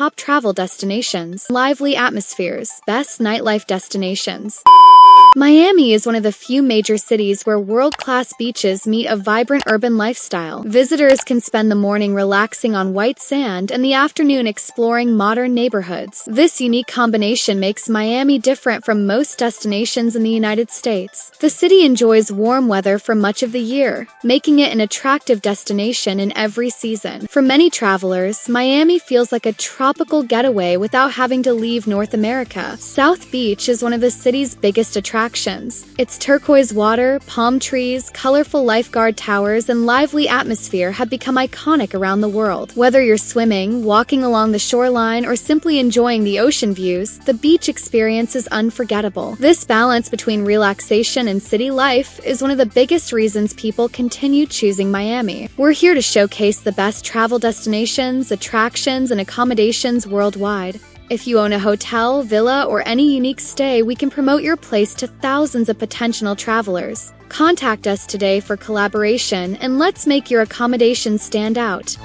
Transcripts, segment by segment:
top travel destinations, lively atmospheres, best nightlife destinations. Miami is one of the few major cities where world-class beaches meet a vibrant urban lifestyle. Visitors can spend the morning relaxing on white sand and the afternoon exploring modern neighborhoods. This unique combination makes Miami different from most destinations in the United States. The city enjoys warm weather for much of the year, making it an attractive destination in every season. For many travelers, Miami feels like a tropical getaway without having to leave North America. South Beach is one of the city's biggest attractions. Its turquoise water, palm trees, colorful lifeguard towers, and lively atmosphere have become iconic around the world. Whether you're swimming, walking along the shoreline, or simply enjoying the ocean views, the beach experience is unforgettable. This balance between relaxation and city life is one of the biggest reasons people continue choosing Miami. We're here to showcase the best travel destinations, attractions, and accommodations worldwide. If you own a hotel, villa, or any unique stay, we can promote your place to thousands of potential travelers. Contact us today for collaboration, and let's make your accommodation stand out.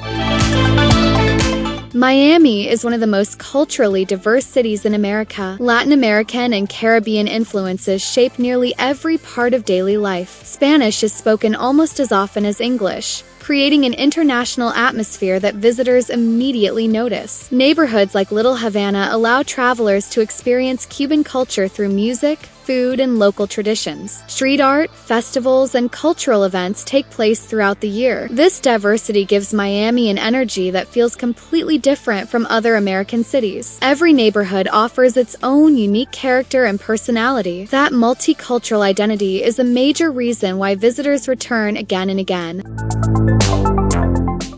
Miami is one of the most culturally diverse cities in America. Latin American and Caribbean influences shape nearly every part of daily life. Spanish is spoken almost as often as English, creating an international atmosphere that visitors immediately notice. Neighborhoods like Little Havana allow travelers to experience Cuban culture through music, food, and local traditions. Street art, festivals, and cultural events take place throughout the year. This diversity gives Miami an energy that feels completely different from other American cities. Every neighborhood offers its own unique character and personality. That multicultural identity is a major reason why visitors return again and again.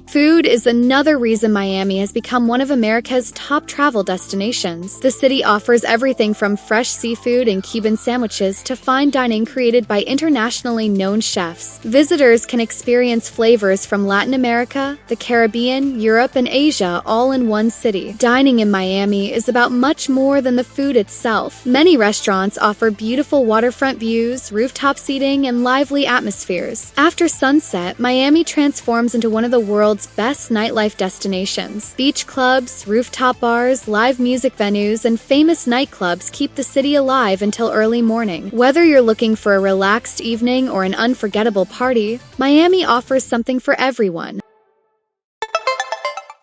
Food is another reason Miami has become one of America's top travel destinations. The city offers everything from fresh seafood and Cuban sandwiches to fine dining created by internationally known chefs. Visitors can experience flavors from Latin America, the Caribbean, Europe, and Asia all in one city. Dining in Miami is about much more than the food itself. Many restaurants offer beautiful waterfront views, rooftop seating, and lively atmospheres. After sunset, Miami transforms into one of the world's best nightlife destinations. Beach clubs, rooftop bars, live music venues, and famous nightclubs keep the city alive until early morning. Whether you're looking for a relaxed evening or an unforgettable party, Miami offers something for everyone.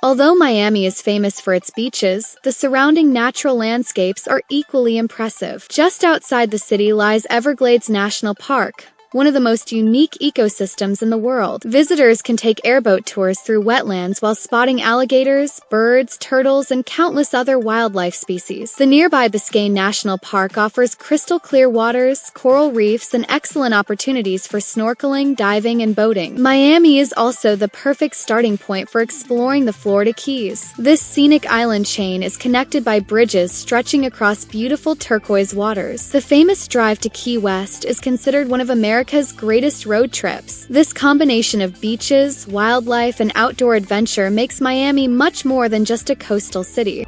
Although Miami is famous for its beaches, the surrounding natural landscapes are equally impressive. Just outside the city lies Everglades National Park, one of the most unique ecosystems in the world. Visitors can take airboat tours through wetlands while spotting alligators, birds, turtles, and countless other wildlife species. The nearby Biscayne National Park offers crystal clear waters, coral reefs, and excellent opportunities for snorkeling, diving, and boating. Miami is also the perfect starting point for exploring the Florida Keys. This scenic island chain is connected by bridges stretching across beautiful turquoise waters. The famous drive to Key West is considered one of America's greatest road trips. This combination of beaches, wildlife, and outdoor adventure makes Miami much more than just a coastal city.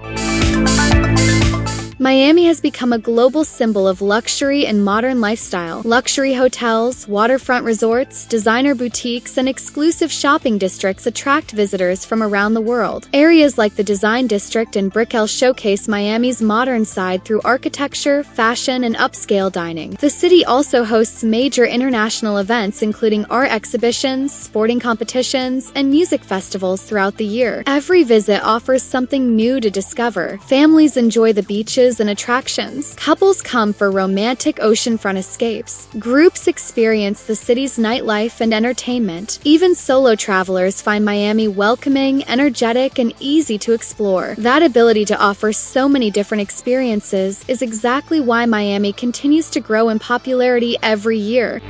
Miami has become a global symbol of luxury and modern lifestyle. Luxury hotels, waterfront resorts, designer boutiques, and exclusive shopping districts attract visitors from around the world. Areas like the Design District and Brickell showcase Miami's modern side through architecture, fashion, and upscale dining. The city also hosts major international events including art exhibitions, sporting competitions, and music festivals throughout the year. Every visit offers something new to discover. Families enjoy the beaches and attractions. Couples come for romantic oceanfront escapes. Groups experience the city's nightlife and entertainment. Even solo travelers find Miami welcoming, energetic, and easy to explore. That ability to offer so many different experiences is exactly why Miami continues to grow in popularity every year.